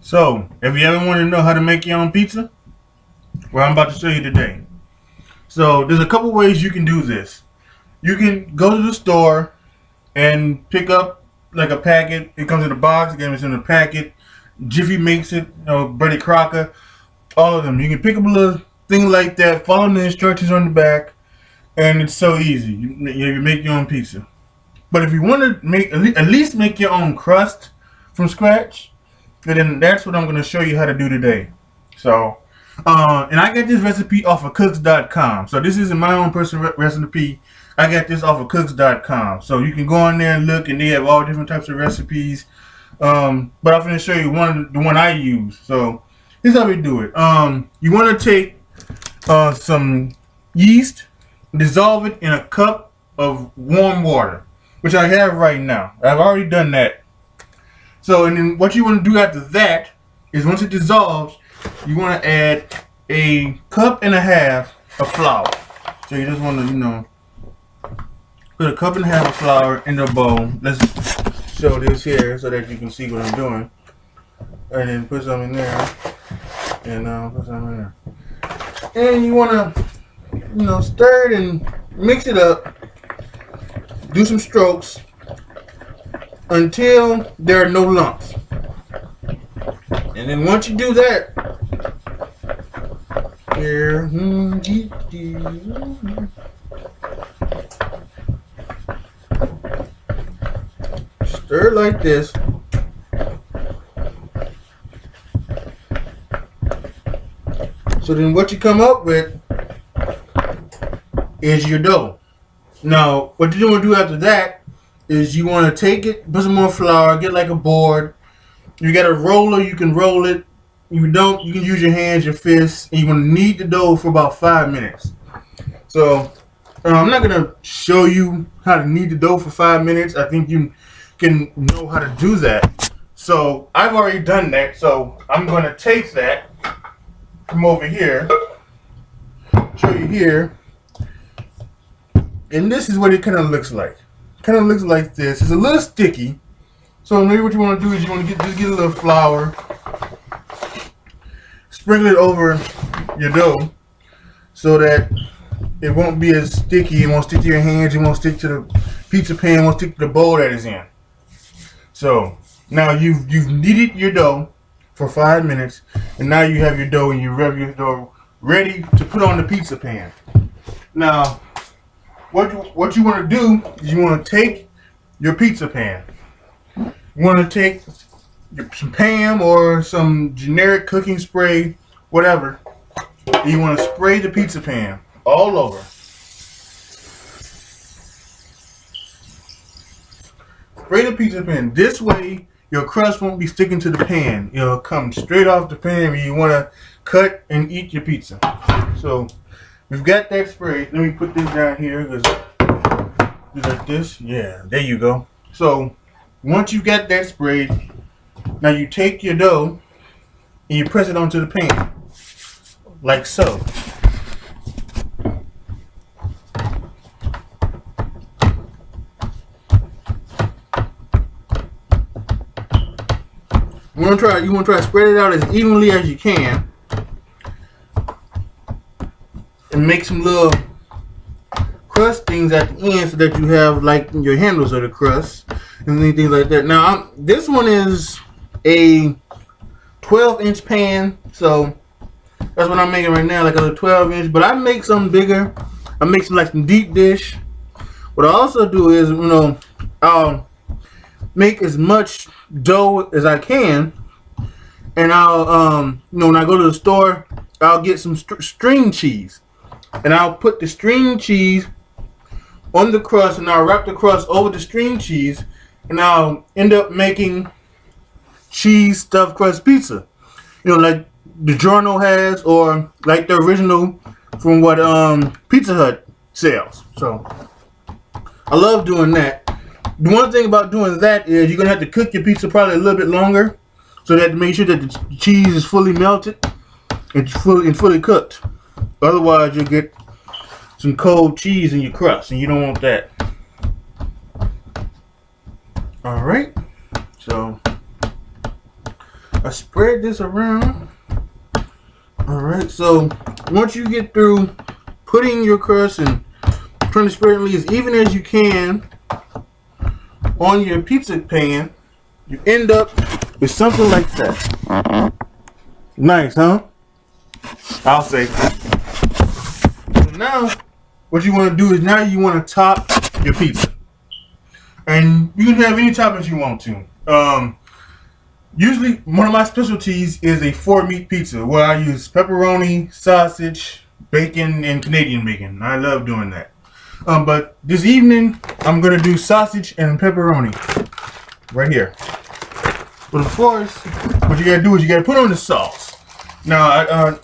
So, if you ever want to know how to make your own pizza, well, I'm about to show you today. So, there's a couple ways you can do this. You can go to the store and pick up like a packet. It comes in a box. Again, it's in a packet. Jiffy makes it. Betty Crocker. All of them. You can pick up a little thing like that. Follow the instructions on the back, and it's so easy. You make your own pizza. But if you want to make at least make your own crust from scratch, then that's what I'm going to show you how to do today. So, and I got this recipe off of cooks.com. So this isn't my own personal recipe. I got this off of cooks.com. So you can go on there and look, and they have all different types of recipes. But I'm going to show you the one I use. So here's how we do it. You want to take some yeast, dissolve it in a cup of warm water, which I have right now. I've already done that. So, and then what you want to do after that is once it dissolves, you want to add a cup and a half of flour. So you just want to, put a cup and a half of flour in the bowl. Let's show this here so that you can see what I'm doing. And then put some in there. And put some in there. And you want to, stir it and mix it up. Do some strokes until there are no lumps. And then once you do that, here, stir it like this. So then what you come up with is your dough. Now, what you want to do after that is you want to take it, put some more flour, get like a board. You got a roller, you can roll it. You don't, you can use your hands, your fists, and you want to knead the dough for about 5 minutes. So, I'm not going to show you how to knead the dough for 5 minutes. I think you can know how to do that. So, I've already done that. So, I'm going to take that from over here, show you here, and this is what it kind of looks like. Kind of looks like this. It's a little sticky. So maybe what you want to do is you want to just get a little flour, sprinkle it over your dough so that it won't be as sticky. It won't stick to your hands. It won't stick to the pizza pan. It won't stick to the bowl that it's in. So now you've kneaded your dough for 5 minutes, and now you have your dough, and you have your dough ready to put on the pizza pan. Now, what you want to do is you want to take your pizza pan. You want to take some Pam or some generic cooking spray, whatever. And you want to spray the pizza pan all over. Spray the pizza pan. This way, your crust won't be sticking to the pan. It'll come straight off the pan when you want to cut and eat your pizza. So, we've got that sprayed. Let me put this down here because like this. Yeah, there you go. So once you got that sprayed, now you take your dough and you press it onto the pan like so. You want to try to spread it out as evenly as you can and make some little crust things at the end so that you have like your handles of the crust and anything like that. Now this one is a 12-inch pan, so that's what I'm making right now, like a 12-inch. But I make something bigger. I make some deep dish. What I also do is I'll make as much dough as I can, and I'll when I go to the store, I'll get some string cheese, and I'll put the string cheese on the crust, and I'll wrap the crust over the string cheese, and I'll end up making cheese stuffed crust pizza. Like DiGiorno has, or like the original from what Pizza Hut sells. So I love doing that. The one thing about doing that is you're gonna have to cook your pizza probably a little bit longer, so that to make sure that the cheese is fully melted and fully cooked. Otherwise, you'll get some cold cheese in your crust, and you don't want that. All right. So I spread this around. Alright, so once you get through putting your crust and trying to spread it as even as you can on your pizza pan, you end up with something like that. Nice, huh? I'll say. So now, what you want to do is now you want to top your pizza. And you can have any toppings you want to. Usually, one of my specialties is a 4-meat pizza where I use pepperoni, sausage, bacon, and Canadian bacon. I love doing that. But this evening, I'm going to do sausage and pepperoni right here. But of course, what you got to do is you got to put on the sauce. Now, I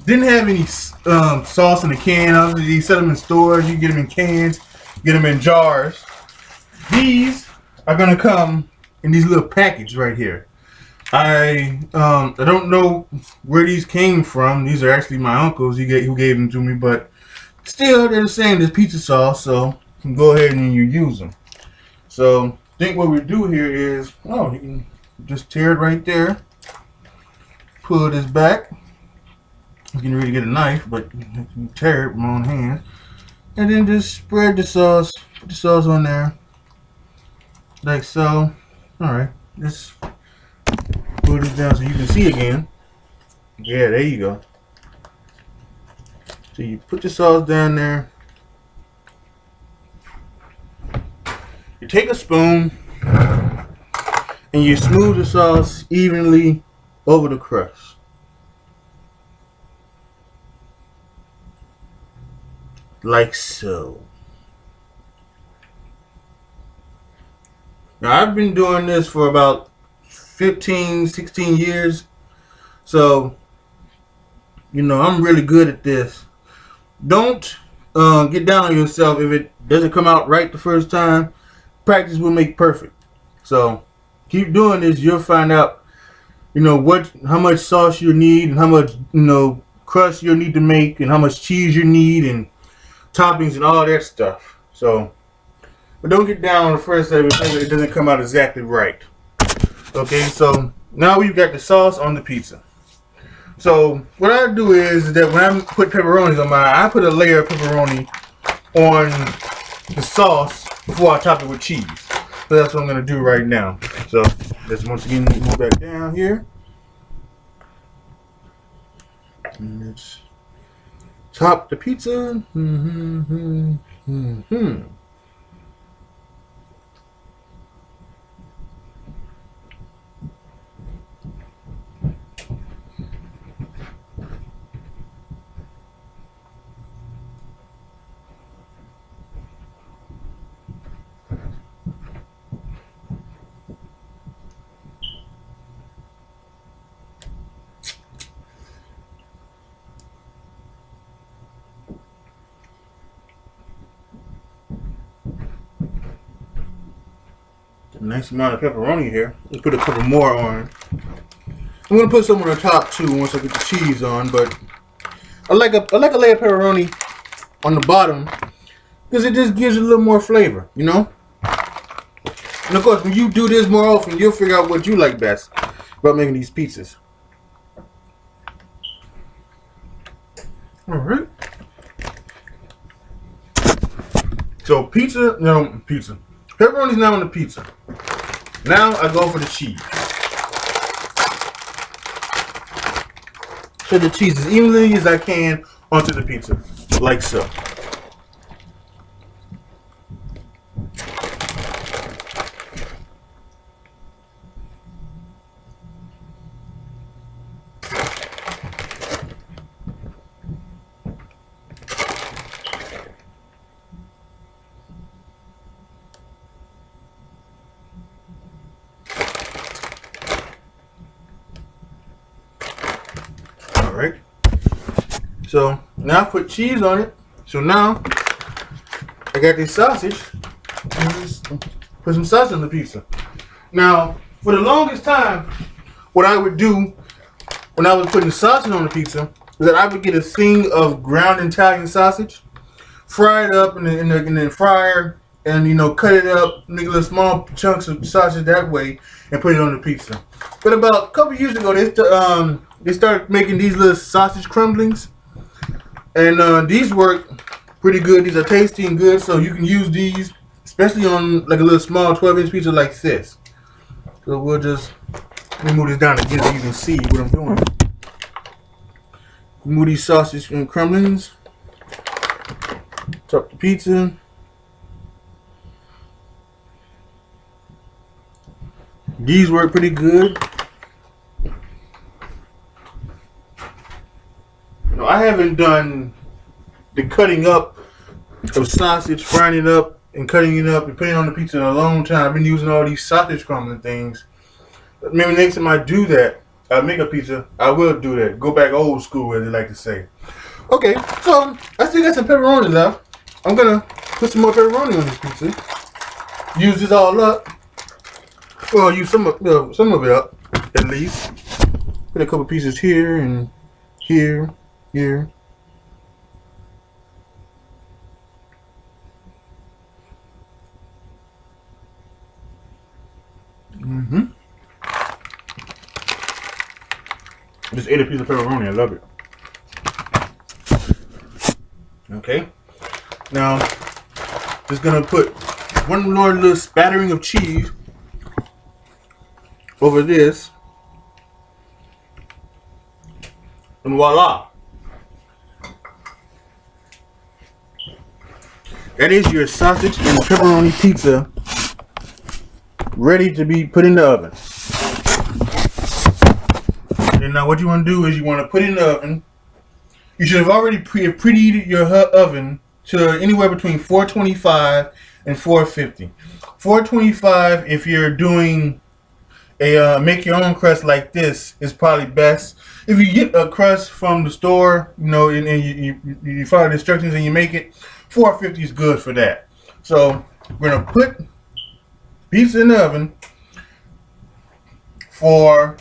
didn't have any sauce in the can. Obviously, you set them in stores. You get them in cans, get them in jars. These are going to come in these little package right here. I don't know where these came from. These are actually my uncle's who gave them to me, but still they're the same as pizza sauce, so you can go ahead and you use them. So I think what we do here is, you can just tear it right there, pull this back. You can really get a knife, but you can tear it with my own hand, and then just spread the sauce, put the sauce on there like so. Alright, just put this down so you can see again. Yeah, there you go. So you put the sauce down there. You take a spoon and you smooth the sauce evenly over the crust. Like so. Now, I've been doing this for about 15, 16 years. So, I'm really good at this. Don't get down on yourself if it doesn't come out right the first time. Practice will make perfect. So, keep doing this. You'll find out, how much sauce you need and how much, crust you'll need to make and how much cheese you need and toppings and all that stuff. So, but don't get down on the first time if it doesn't come out exactly right. Okay, so now we've got the sauce on the pizza. So what I do is that when I put pepperonis on mine, I put a layer of pepperoni on the sauce before I top it with cheese. So that's what I'm going to do right now. So let's once again move back down here. And let's top the pizza. Nice amount of pepperoni here. Let's put a couple more on. I'm gonna put some on the top too once I get the cheese on, but I like a layer of pepperoni on the bottom because it just gives it a little more flavor, And of course, when you do this more often, you'll figure out what you like best about making these pizzas. All right. So pepperoni's now on the pizza. Now I go for the cheese. Put the cheese as evenly as I can onto the pizza, like so. Alright. So now I put cheese on it. So now I got this sausage. Put some sausage on the pizza. Now, for the longest time, what I would do when I was putting sausage on the pizza is that I would get a thing of ground Italian sausage, fry it up in the fryer, and cut it up, make little small chunks of sausage that way, and put it on the pizza. But about a couple years ago, they started making these little sausage crumblings, and these work pretty good. These are tasty and good, so you can use these, especially on like a little small 12-inch pizza like this. So we'll just move this down again so you can see what I'm doing. Move these sausage and crumblings. Top the pizza. These work pretty good. No, I haven't done the cutting up of sausage, frying it up and cutting it up and putting it on the pizza in a long time. I've been using all these sausage crumbling things. But maybe next time I do that, I make a pizza, I will do that. Go back old school, as they like to say. Okay, so I still got some pepperoni left. I'm gonna put some more pepperoni on this pizza. Use this all up. Well, use some of it up, at least. Put a couple pieces here and here, here. Just ate a piece of pepperoni. I love it. Okay. Now, just gonna put one more little spattering of cheese over this, and voila! That is your sausage and pepperoni pizza, ready to be put in the oven. And now what you want to do is you want to put it in the oven. You should have already preheated your oven to anywhere between 425 and 450. 425 if you're doing a make your own crust like this is probably best. If you get a crust from the store, you know, and you follow the instructions and you make it, 450 is good for that. So we're gonna put pizza in the oven for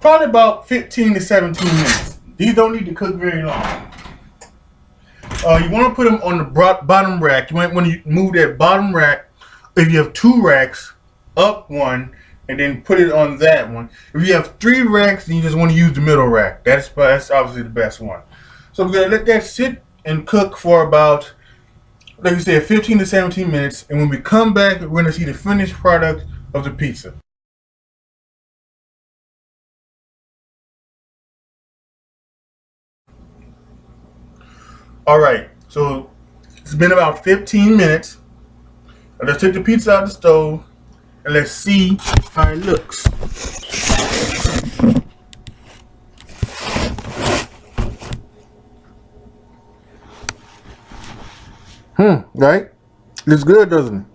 probably about 15 to 17 minutes. These don't need to cook very long. You want to put them on the bottom rack. You might want to move that bottom rack, if you have 2 racks, up one, and then put it on that one. If you have 3 racks, then you just want to use the middle rack. That's obviously the best one. So we're going to let that sit and cook for about, like I said, 15 to 17 minutes. And when we come back, we're going to see the finished product of the pizza. Alright, so it's been about 15 minutes. Let's take the pizza out of the stove and let's see how it looks. Right? Looks good, doesn't it?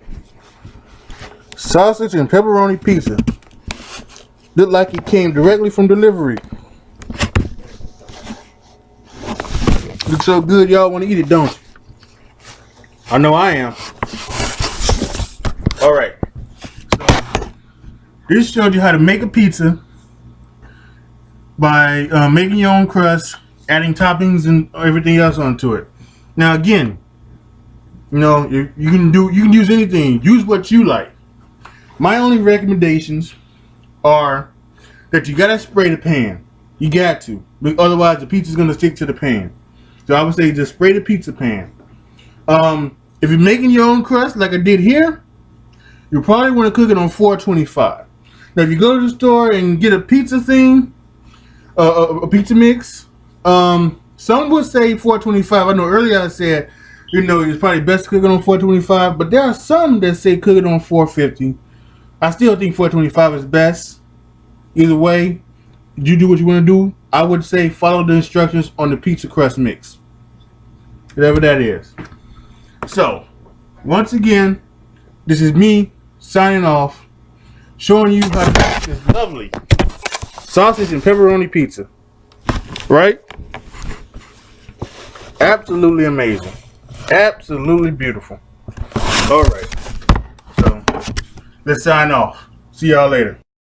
Sausage and pepperoni pizza. Look like it came directly from delivery. Looks so good, y'all want to eat it, don't you? I know I am. Alright. So, this showed you how to make a pizza by making your own crust, adding toppings and everything else onto it. Now again, you know, you can use anything. Use what you like. My only recommendations are that you gotta spray the pan. You got to. Otherwise the pizza's gonna stick to the pan. So I would say just spray the pizza pan. If you're making your own crust like I did here, you probably want to cook it on 425. Now if you go to the store and get a pizza thing, a pizza mix, some would say 425. I know earlier I said, you know, it's probably best to cook it on 425, but there are some that say cook it on 450. I still think 425 is best. Either way, you do what you want to do. I would say follow the instructions on the pizza crust mix, whatever that is. So, once again, this is me signing off, showing you how to make this lovely sausage and pepperoni pizza. Right? Absolutely amazing. Absolutely beautiful. Alright. So, let's sign off. See y'all later.